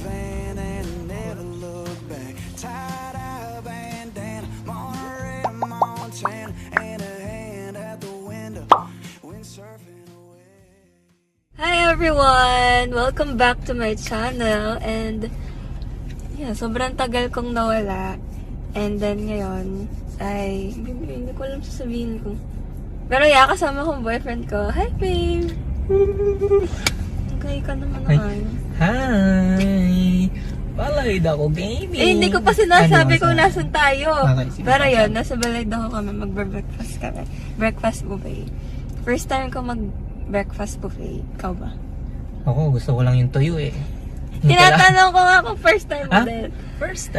van and never look back. Tie-dye bandana, Monterey, Montana, and a hand at the window. Windsurfing away. Hi everyone! Welcome back to my channel and yeah, sobrang tagal kong nawala and then ngayon ay hindi ko alam sasabihin ko. Pero yeah, kasama kong boyfriend ko. Hi babe! Okay ka naman naman. Hi! Balay ako, baby! Eh, hindi ko pa sinasabi Ano, kung nasan tayo. Okay, sige. Pero yun, nasa Balay daw kami, mag-breakfast kami. Breakfast buffet. First time ko mag-breakfast buffet. Ikaw ba? Ako, gusto ko lang yung tuyo eh. Yung pala- Tinatanong ko nga kung first time mo Ah? din. First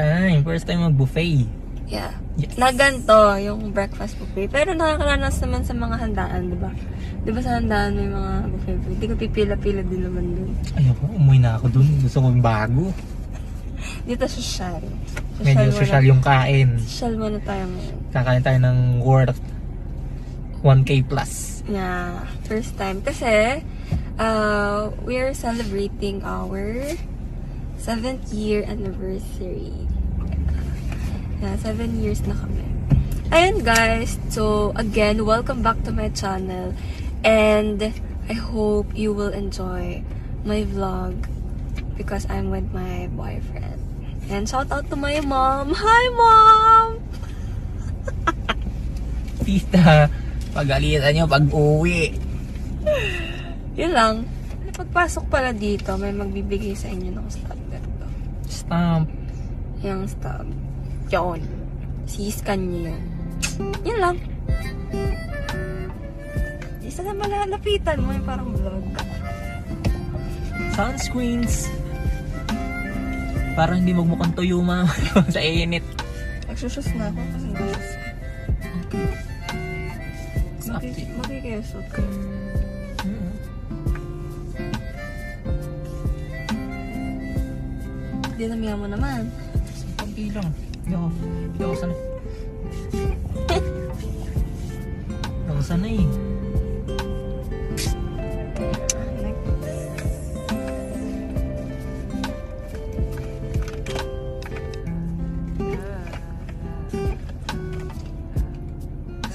time mag-buffet. Yeah. Yes. Na ganito, yung breakfast buffet. Pero nakakaranas naman sa mga handaan, di ba? Di ba sa handaan may mga buffet? Hindi ko pipila-pila din naman dun. Ayoko, umuwi na ako dun. Gusto ko yung bago. Dito social. Medyo social yung kain. Social muna tayo ngayon. Kakain tayo ng worth 1K plus. Yeah, first time. Kasi, we are celebrating our 7th year anniversary. Yeah, 7 years na kami. Ayun guys, so again, welcome back to my channel. And I hope you will enjoy my vlog because I'm with my boyfriend. And shout out to my mom. Hi mom! Tita, pagalitan nyo pag-uwi. Yun lang. Pagpasok pala dito, may magbibigay sa inyo ng stub ganito. Stamp. Yung stub. Yun. Si-scan nyo yun. Yun lang. Isa na malalapitan mo yung parang vlog. Sunscreens. Para hindi magmukhang tuyo ma sa init. Nagsusus na ako kasi nagsusus. It's up to you. Makikiyasot ka. Dinamihan mo naman. Pagki lang. Hindi ako sanay. Hindi ako sanay.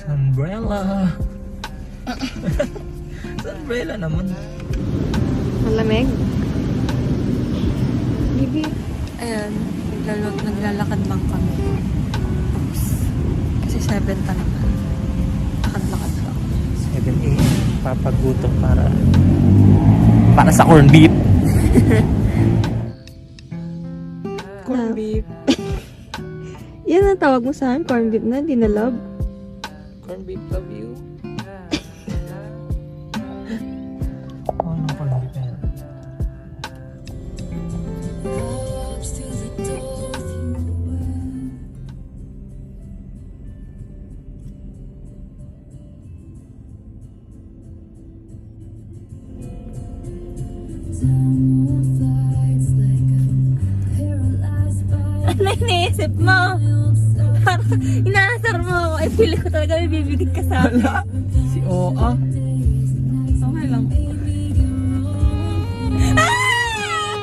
Umbrella. Umbrella naman. Malamig. Bibi. Ayan, naglalakad lang kami. Tapos, kasi 7 pa naman. Lakad-lakad lang. 7 a.m. Papagutom para sa corn beef. Corn beef. Yan ang tawag mo sa akin, corn beef na, di na love. Corn beef, love you. Oh, no, corn beef yan. Ano iniisip mo? Parang inaasar mo ako. Ay, pili ko talaga may bibigit ka sa akin. Si Oa. Okay lang. Ah!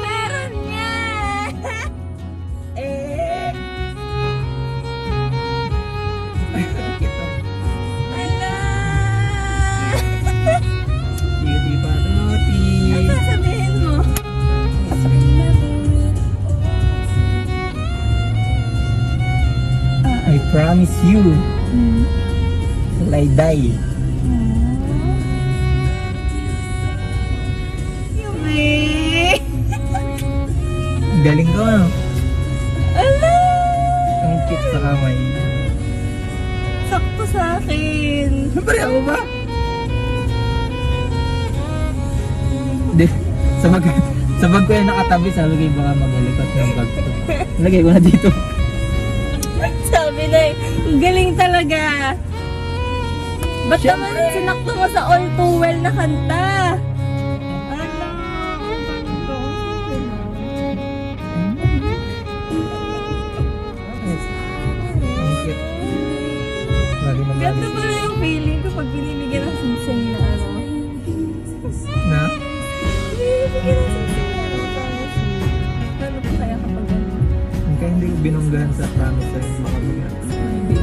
Meron niya! Eh! Ala! Beauty Panuti. Ano sasabihin mo? I promise you. Till I die. Yumi! Galing ko. Ala! Ang cute sa kamay. Sakto sa akin. Siyempre ako ba? Hindi. Sa bag ko yung nakatabi, sabi ko baka magalikot yung bag ko. Lagay ko na dito. Sabi na eh, ang galing talaga. Ba't naman sinakto mo sa all too well na kanta? Ala, bakto. Ang cute. Lagi mo Ganda pala yung feeling ko pag binibigyan ng singsing na ano. Na? Binibigyan ng singsing na ano. hindi ko binunggahan sa promise sa yung mga bigyan. Hindi.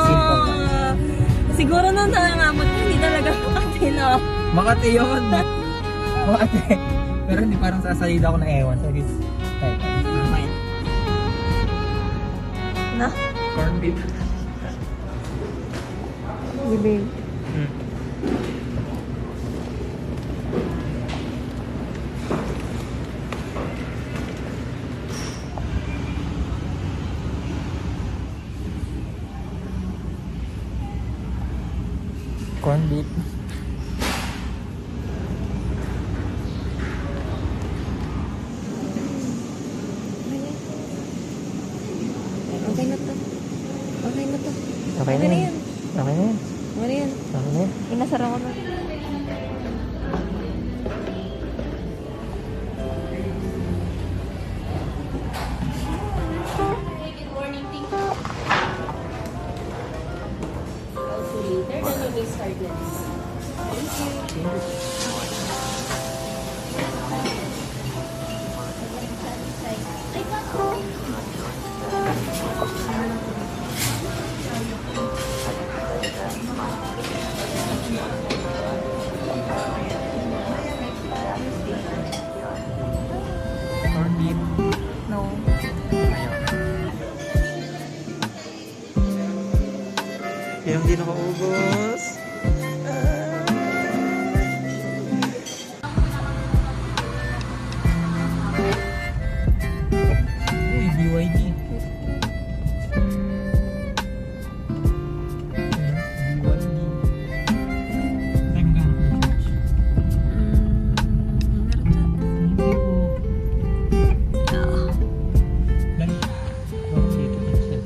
Simple lang. Siguro nung nangangamot ka, hindi talaga Makati, no? Makati yun. Makati. Pero hindi parang sasalida ako na ewan. Sorry. Kahit. Na? Corn beef. Bibig. Corn beef. Okay na to. Okay na to. Okay na yan. Okay na yan. Okay na yan. Okay na yan. Inasara ko na. Corn beef. No. Yung di nakaubos. Uy, BYD. BYD. Time ka. Hindi po. Lang. Bakit dito na siya?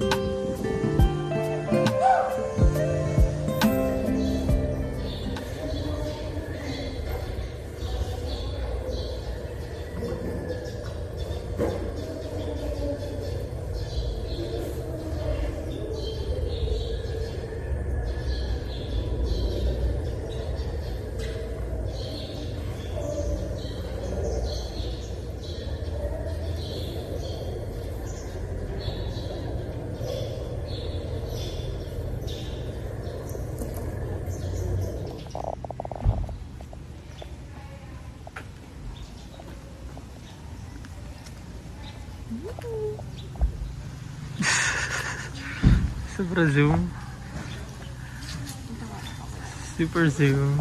Super zoom. Super zoom.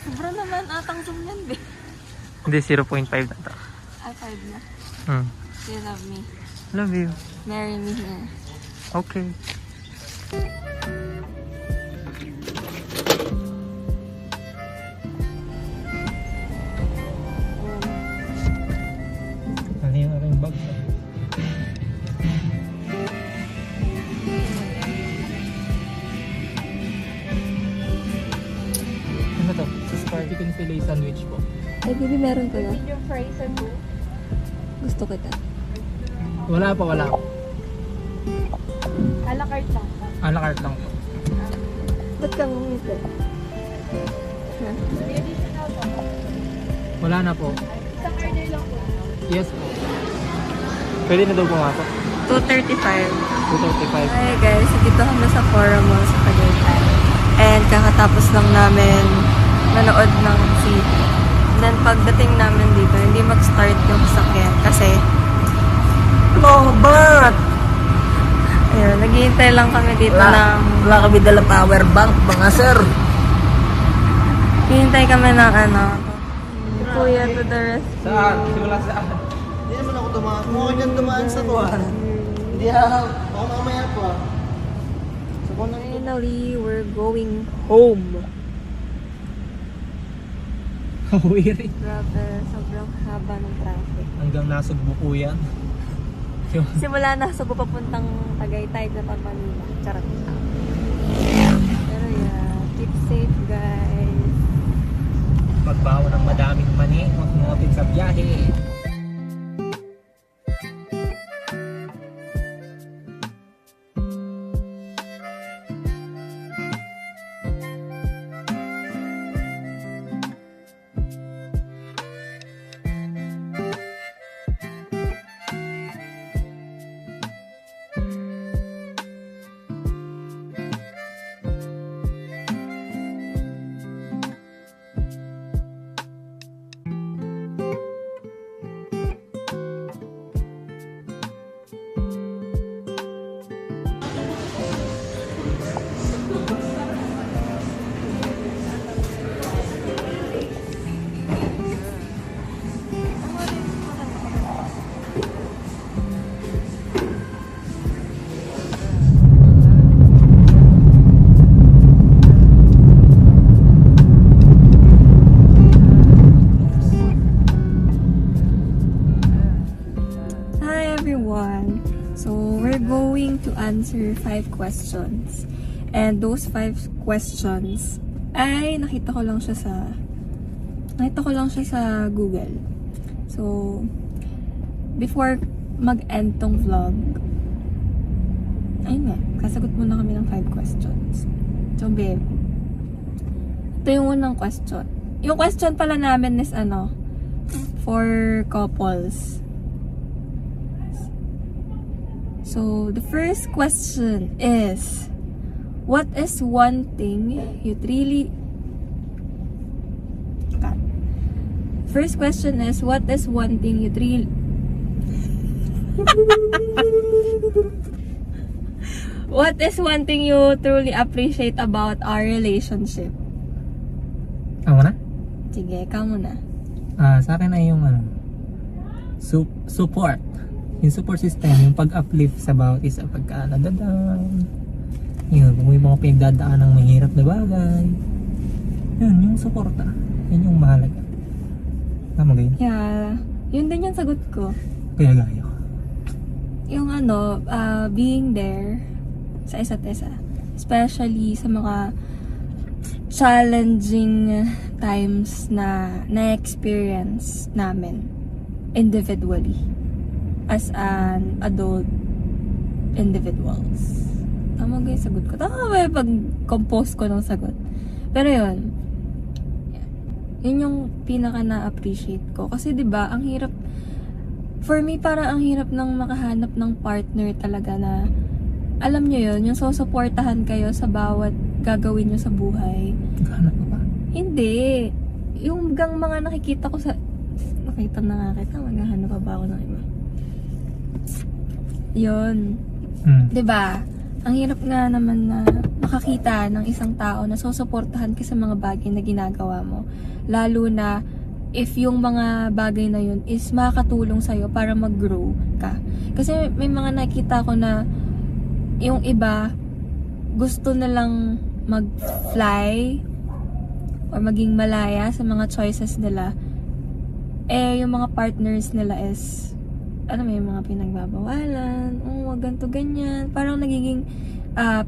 Sobra naman atang zoom yan, be. Hindi, 0.5 na to. Ah, 5 na. Hmm. You love me. Love you. Marry me here. Okay. Ano yung aking bag? Ano to? Chicken fillet sandwich po. Ay, baby, meron ko na. Medium fries and two. Gusto kita. Wala pa, wala. A la carte lang. A la carte lang po. Ba't kang ngumiti? Ha? May additional po. Wala na po. Isang order lang po. Yes po. Pwede na daw pumasok. 2:35. 2:35. Hi guys, dito kami sa Fora Mall sa Tagaytay. And kakatapos lang namin manood ng CD. Then pagdating namin dito, hindi mag-start yung sasakyan kasi lobat! Ayun, naghihintay lang kami dito ng... Wala kami dala power bank, mga sir. Hihintay kami ng ano... Kuya to the rest. Saan? Simula saan? Hindi naman ako dumaan. Mukha niyan dumaan sa kuhan. Hindi baka mamaya pa. Sa kuhan Finally, we're going home. Weary. Grabe, sobrang haba ng traffic. Hanggang nasugbo po yan. Simula na sa papuntang Tagaytay na pa Manila. Charot. Pero yeah, keep safe guys. Magbawa ng madaming mani, magmutid sa biyahe. everyone. So, we're going to answer 5 questions. And those 5 questions ay nakita ko lang siya sa Google. So, before mag-end tong vlog, ayun nga, kasagot muna kami ng 5 questions. So, babe, ito yung unang question. Yung question pala namin is for couples. So, the first question is, what is one thing you'd really... First question is, what is one thing you'd really... What is one thing you truly appreciate about our relationship? Ako na? Sige, ikaw muna. Sa akin ay yung support. Yung support system, yung pag-uplift sa bawat isa pagka nadadown. Yun, kung may mga pinagdadaan ng mahirap na bagay. Yun, yung suporta. Yun yung mahalaga. Tama ganyan? Yeah, yun din yung sagot ko. Kaya gaya ko. Yung being there sa isa't isa. Especially sa mga challenging times na na-experience namin individually as an adult individuals. Tama ba yung sagot ko? Tama ba yung pag-compose ko ng sagot? Pero yun yung pinaka na-appreciate ko. Kasi 'di ba ang hirap, for me, parang ang hirap nang makahanap ng partner talaga na, alam nyo yun, yung susuportahan kayo sa bawat gagawin nyo sa buhay. Naghahanap ka pa? Hindi. Yung gang mga nakikita ko sa... Nakita na nga kita, maghahanap pa ba ako ng iba? Yun. Diba? Ang hirap nga naman na makakita ng isang tao na susuportahan ka sa mga bagay na ginagawa mo. Lalo na if yung mga bagay na yun is makakatulong sa'yo para mag-grow ka. Kasi may mga nakita ko na yung iba gusto na lang mag-fly or maging malaya sa mga choices nila. Yung mga partners nila is may mga pinagbabawalan, wag ganito, ganyan. Parang nagiging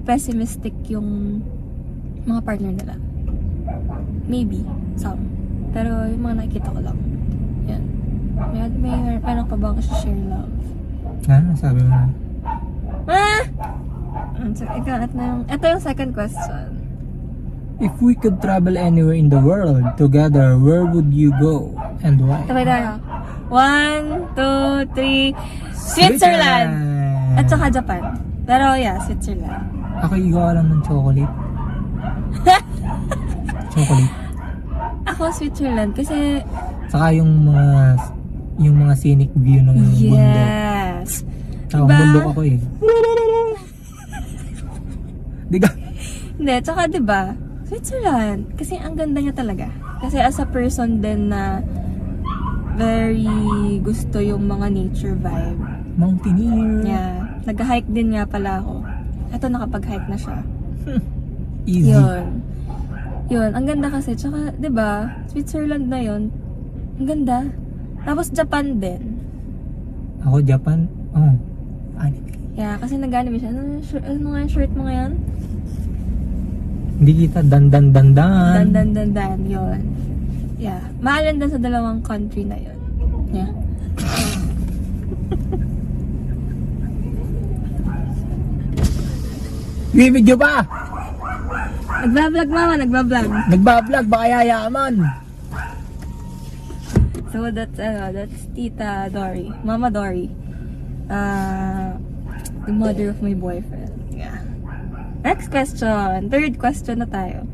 pessimistic yung mga partner nila. Maybe, some. Pero yung mga nakikita ko lang. Yan. May parang ka bang share love? Sabi mo na. So, ito yung second question. If we could travel anywhere in the world together, where would you go and why? Sabay tayo. 1, 2, 3. Switzerland! At saka Japan. Pero yeah, Switzerland. Ako igawa lang ng chocolate. Chocolate. Ako Switzerland kasi Saka yung mga scenic view ng bundok. yes. Tawang Diba? bundok ako eh. Di ka? Hindi, tsaka diba, Switzerland. Kasi ang ganda niya talaga. Kasi as a person din na very gusto yung mga nature vibe. Mountaineer. Yeah. Nag-hike din nga pala ako. Ito nakapag-hike na siya. Easy. Yun, ang ganda kasi. Tsaka, diba, Switzerland na yun. Ang ganda. Tapos Japan din. Ako Japan? Anime. Yeah, kasi nag-anime siya. Ano nga yung shirt mo ngayon? Hindi kita dandan. Dan, yun. Yeah. Mahalan din sa dalawang country na yun. Yeah. Bibidyo pa! Nagbablog mama, nagbablog. Nagbablog, baka yayaman. So that's Tita Dory. Mama Dory. The mother of my boyfriend. Yeah. Next question. Third question na tayo.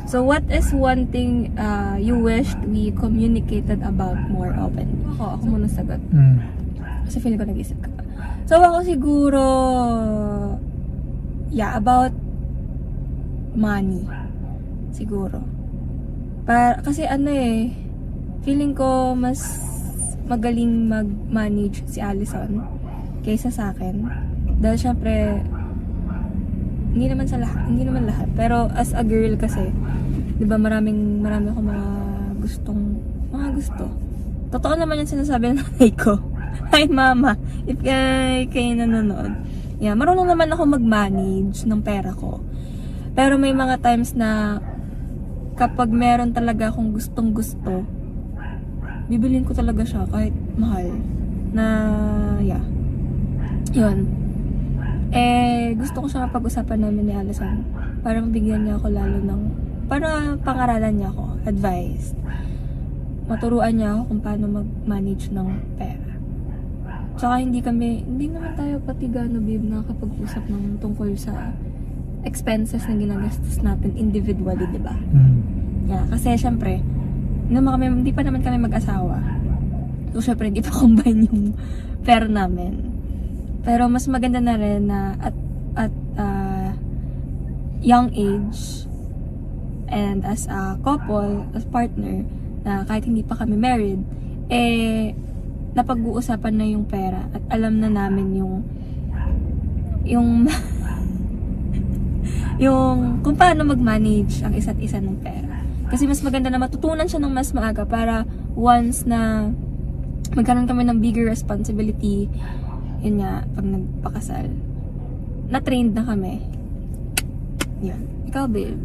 So what is one thing you wished we communicated about more openly? Ako muna sagot. Kasi feeling ko nag-isip ka pa. So ako siguro, about money. Siguro. Kasi feeling ko mas magaling mag-manage si Allison kaysa sa akin. Dahil syempre, hindi naman lahat. Pero as a girl kasi, 'di ba, marami akong mga gusto. Totoo naman yung sinasabi ng nanay ko. Hi, Mama. If kayo nanonood. Yeah, marunong naman ako mag-manage ng pera ko. Pero may mga times na kapag meron talaga akong gustong-gusto, bibilin ko talaga siya kahit mahal. Na, yeah. Yun. Gusto ko siya pag-usapan namin ni Alison. Para mabigyan niya ako lalo ng, para pangaralan niya ako, advice. Maturuan niya ako kung paano mag-manage ng pera. Tsaka hindi naman tayo pati gano, babe, nakakapag-usap ng tungkol sa expenses na ginagastos natin individually, di ba? Yeah, kasi syempre, hindi pa naman kami mag-asawa. So, syempre, hindi pa combine yung pera namin. Pero mas maganda na rin na at young age and as a couple, as partner, na kahit hindi pa kami married, napag-uusapan na yung pera at alam na namin yung kung paano mag-manage ang isa't isa ng pera. Kasi mas maganda na matutunan siya ng mas maaga para once na magkaroon kami ng bigger responsibility, yun nga, pag nagpakasal, na-trained na kami. Yan. Ikaw, babe,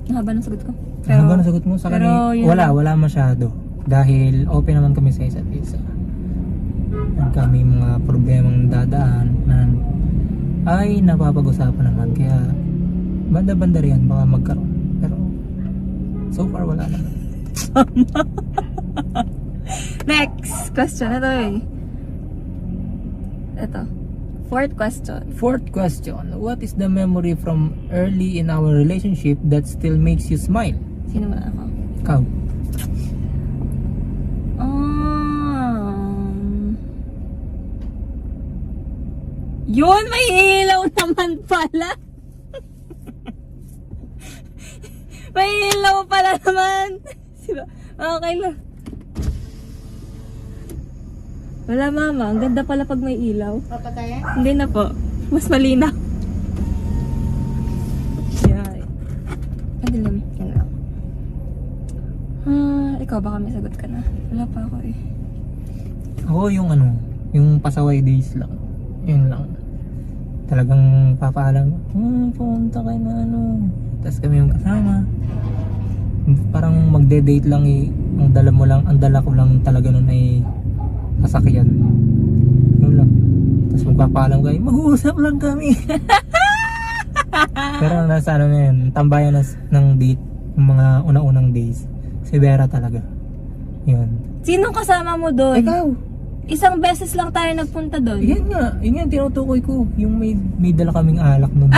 nahaba ng sagot ko. Haba na sagot mo sa pero kanya, yun wala masyado. Dahil open naman kami sa isa't isa. Pag kami mga problemang dadaanan ay napapag-usapan naman. Kaya banda-banda rin baka magkaroon. Pero so far wala naman. Next question. Ito. Fourth question. What is the memory from early in our relationship that still makes you smile? Sino ba ako? Ikaw. Yun, may ilaw naman pala. May ilaw pala naman. Okay lang. Wala, Mama. Ang ganda pala pag may ilaw. Papatayan? Hindi na po. Mas malinaw. Yeah. Ang dilim. Yan lang. Ikaw baka may sagot ka na. Wala pa ako eh. Ako yung pasaway days lang. Yun lang. Talagang papaalam, pumunta kayo na Tapos kami yung kasama. Parang magde-date lang eh. Ang dala ko lang talaga nun ay sasakyan. Yun lang. Tapos magpapaalam kayo, mag-uusap lang kami. Pero nasa na yun, tambayan ng date, yung mga unang-unang days. Si Vera talaga. Yun. Sinong kasama mo doon? Ikaw! Isang beses lang tayo nagpunta doon. Yun nga, tinutukoy ko. Yung may dala kaming alak nun.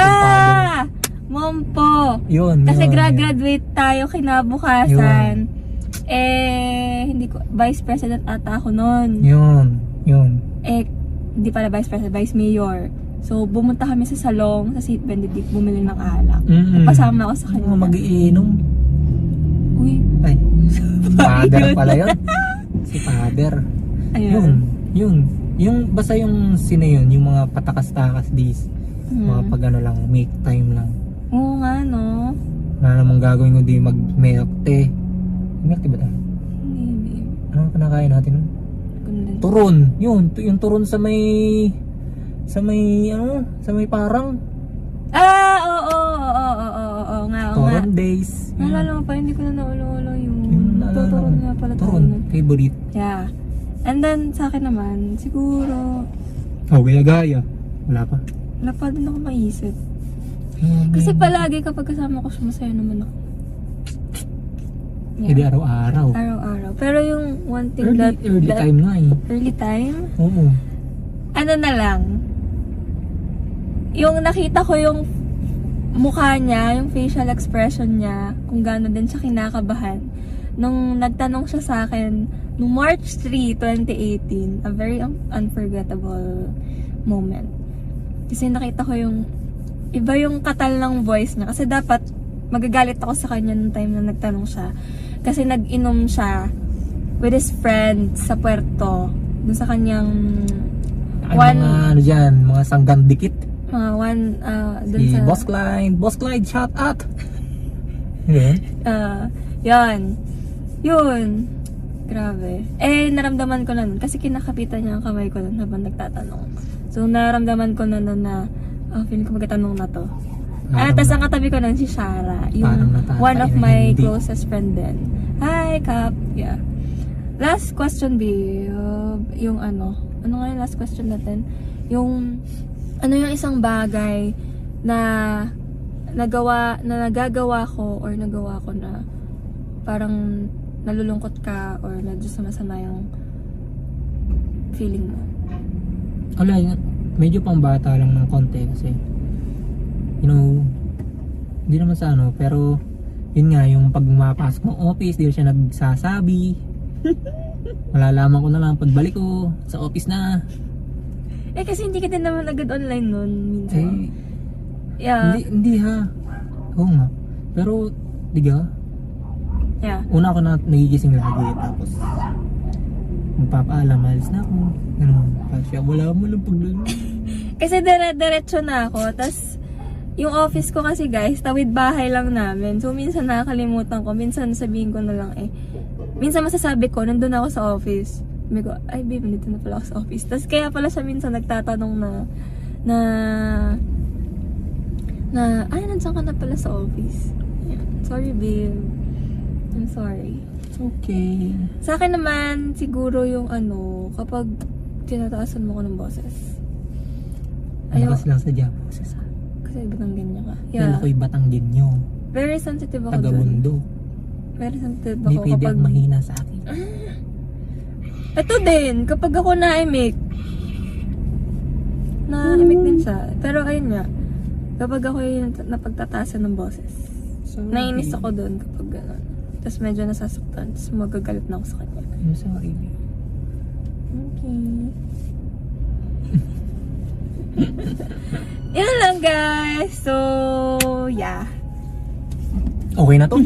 Mompo! Yun. Kasi yun. graduate tayo kinabukasan. Hindi ko, Vice President ata ako noon. Yun. Hindi pala Vice President, Vice Mayor. So, bumunta kami sa salong, sa St. Benedict, bumili ng alak. Pasama ako sa kanya. Mag-iinom. Uy. Ay, father pala yun. Si father. Ayun. Yung basta yung sine yun, yung mga patakas-takas days. Mga pag lang, make time lang. Oo nga, no? Wala namang gagawin kundi mag-milk tea. Milk tea ba tayo? Hindi. Ano kinakain natin nun? Ganda. Turon. Yung turon sa may parang Oo nga. turon days. Naalala mo pa, hindi ko na naulo-ulo yung naalala tuturon ko. nga pala tayo Turon, nun. favorite. Yeah. And then, sa akin naman, siguro, Gaya-gaya. Wala pa. wala pa din ako maisip. Kasi palagi kapag kasama ko siya, masaya naman ako. Hindi araw-araw. Araw-araw. Pero yung one thing Early time nga eh. Early time? Oo. Ano na lang, yung nakita ko yung mukha niya, yung facial expression niya, kung gaano din siya kinakabahan. Nung nagtanong siya sa akin, nung March 3, 2018, a very unforgettable moment. Kasi nakita ko yung, iba yung katal ng voice niya. Kasi dapat, magagalit ako sa kanya nung time na nagtanong siya. Kasi nag-inom siya with his friend sa Puerto. Dun sa kanyang mga sanggang dikit. dun Si sa... Boss Clyde, shout out! Yun. Yun. Grabe. Eh, naramdaman ko na nun. Kasi kinakapitan niya ang kamay ko nun habang nagtatanong. So, naramdaman ko na nun na, feeling ko magtatanong na to. Tapos ang katabi ko nun si Shara. Parang Yung natatay one of na my hindi. closest friend din. Hi, Kap. Yeah. Last question, babe. Yung ano nga yung last question natin? Yung, ano yung isang bagay na nagagawa ko or nagawa ko na parang nalulungkot ka or medyo sumasama yung feeling mo. Wala, medyo pang bata lang ng konti kasi hindi naman sa ano, pero yun nga, yung pag mapasok ng office, di siya nagsasabi. Malalaman ko na lang pagbalik ko sa office na. Eh kasi hindi ka din naman agad online nun minsan. Yeah. Hindi ha. Oo nga. Pero, diga, Yeah. una ako na nagigising lagi, tapos magpapaalam, alis na ako. Ganun. Tapos siya, wala mo lang paglalo. Kasi diretso na ako. Tas yung office ko kasi guys, tawid bahay lang namin. So minsan nakakalimutan ko. Minsan sabihin ko na lang minsan masasabi ko, nandun ako sa office. Sabi ko, ay babe, nandito na pala ako sa office. Tas kaya pala siya minsan nagtatanong ay, nandiyan ka na pala sa office. Yeah. Sorry babe. I'm sorry. It's okay. Sa akin naman, siguro yung kapag tinataasan mo ko ng boses. Malakas lang sa boses. Kasi Batanggin niya ka. Dahil Yeah. ako'y Batanggin nyo. Very sensitive ako dun. Taga-Bundo. Very sensitive Hindi ako pwede kapag... ang mahina sa akin. Ito din, kapag ako na-imik. Na-imik din siya. Pero ayun nga, kapag ako yung napagtatasan ng boses. Sorry. Nainis ako dun kapag gano'n. Tapos medyo nasasaktan. Tapos magagalit na ako sa kanya. I'm sorry. Okay. Yan lang guys. So, yeah. Okay na to.